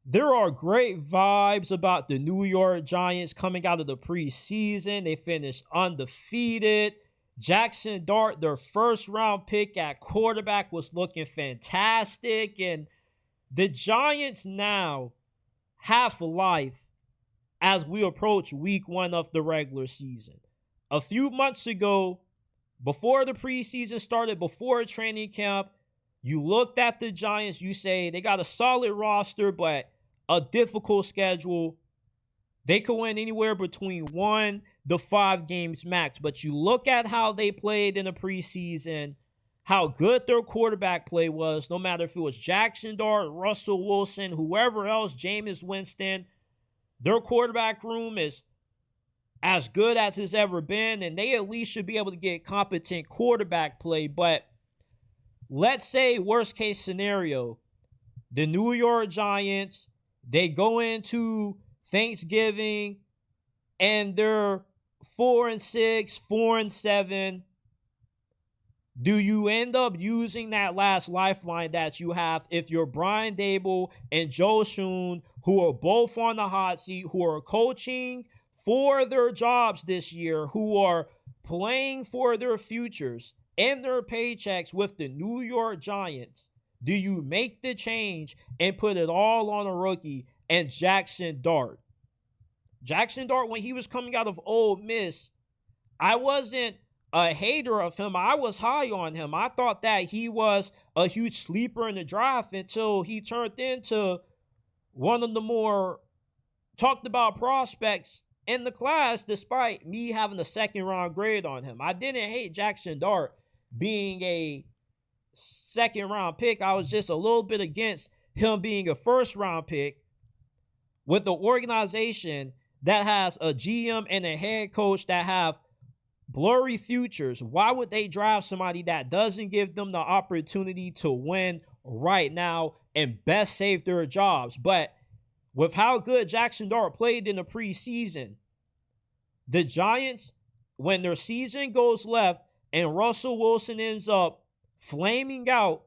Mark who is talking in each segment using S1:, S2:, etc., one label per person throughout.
S1: There are great vibes about the New York Giants coming out of the preseason. They finished undefeated. Jaxson Dart, their first round pick at quarterback, was looking fantastic. And the Giants now have life as we approach week one of the regular season. A few months ago, before the preseason started, before training camp, you looked at the Giants, you say they got a solid roster, but a difficult schedule. They could win anywhere between 1 to 5 games max. But you look at how they played in the preseason, how good their quarterback play was, no matter if it was Jaxson Dart, Russell Wilson, whoever else, Jameis Winston, their quarterback room is as good as it's ever been, and they at least should be able to get competent quarterback play. But let's say, worst case scenario, the New York Giants, they go into Thanksgiving and they're 4-6, 4-7. Do you end up using that last lifeline that you have if you're Brian Daboll and Joe Schoen, who are both on the hot seat, who are coaching for their jobs this year, who are playing for their futures and their paychecks with the New York Giants? Do you make the change and put it all on a rookie and Jaxson Dart? Jaxson Dart, when he was coming out of Ole Miss, I wasn't a hater of him. I was high on him. I thought that he was a huge sleeper in the draft until he turned into one of the more talked about prospects in the class, despite me having a second round grade on him. I didn't hate Jaxson Dart being a second round pick. I was just a little bit against him being a first round pick with the organization that has a GM and a head coach that have blurry futures. Why would they draft somebody that doesn't give them the opportunity to win right now and best save their jobs? But with how good Jaxson Dart played in the preseason, the Giants, when their season goes left and Russell Wilson ends up flaming out,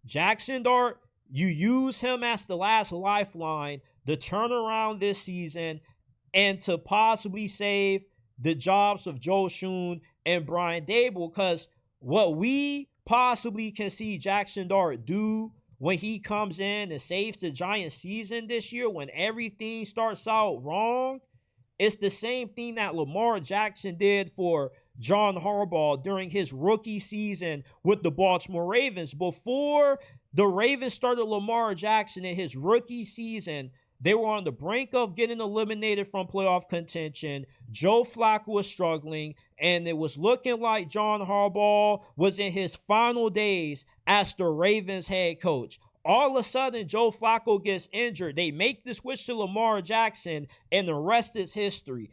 S1: Jaxson Dart, you use him as the last lifeline to turn around this season and to possibly save the jobs of Joe Schoen and Brian Daboll. Because what we possibly can see Jaxson Dart do when he comes in and saves the Giants season this year, when everything starts out wrong, it's the same thing that Lamar Jackson did for John Harbaugh during his rookie season with the Baltimore Ravens. Before the Ravens started Lamar Jackson in his rookie season, they were on the brink of getting eliminated from playoff contention. Joe Flacco was struggling, and it was looking like John Harbaugh was in his final days as the Ravens head coach. All of a sudden, Joe Flacco gets injured. They make the switch to Lamar Jackson, and the rest is history.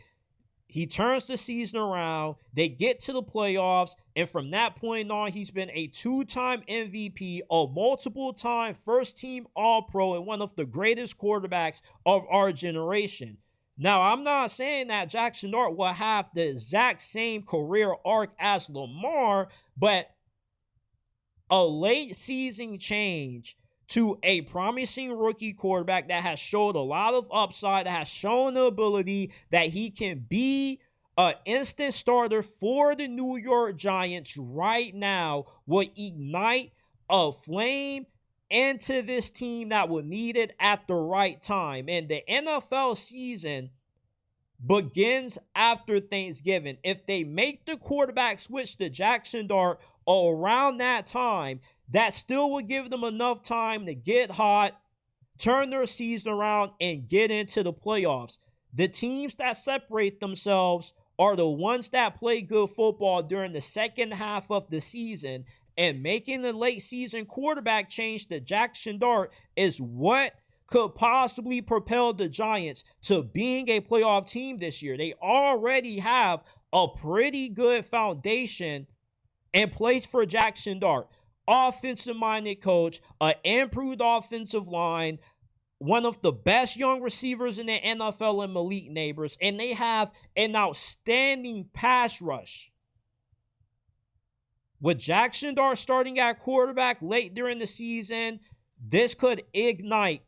S1: He turns the season around. They get to the playoffs. And from that point on, he's been a 2-time MVP, a multiple-time first-team All-Pro, and one of the greatest quarterbacks of our generation. Now, I'm not saying that Jaxson Dart will have the exact same career arc as Lamar, but a late-season change to a promising rookie quarterback that has showed a lot of upside, that has shown the ability that he can be an instant starter for the New York Giants right now, will ignite a flame into this team that will need it at the right time. And the NFL season begins after Thanksgiving. If they make the quarterback switch to Jaxson Dart around that time, that still would give them enough time to get hot, turn their season around, and get into the playoffs. The teams that separate themselves are the ones that play good football during the second half of the season, and making the late season quarterback change to Jaxson Dart is what could possibly propel the Giants to being a playoff team this year. They already have a pretty good foundation in place for Jaxson Dart. Offensive-minded coach, an improved offensive line, one of the best young receivers in the NFL and Malik Neighbors, and they have an outstanding pass rush. With Jaxson Dart starting at quarterback late during the season, this could ignite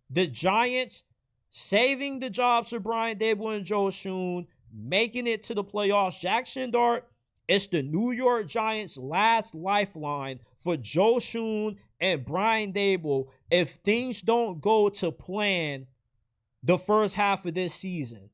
S1: the Giants saving the jobs for Brian Daboll and Joe Schoen, making it to the playoffs. Jaxson Dart is the New York Giants' last lifeline for Joe Schoen and Brian Daboll if things don't go to plan the first half of this season.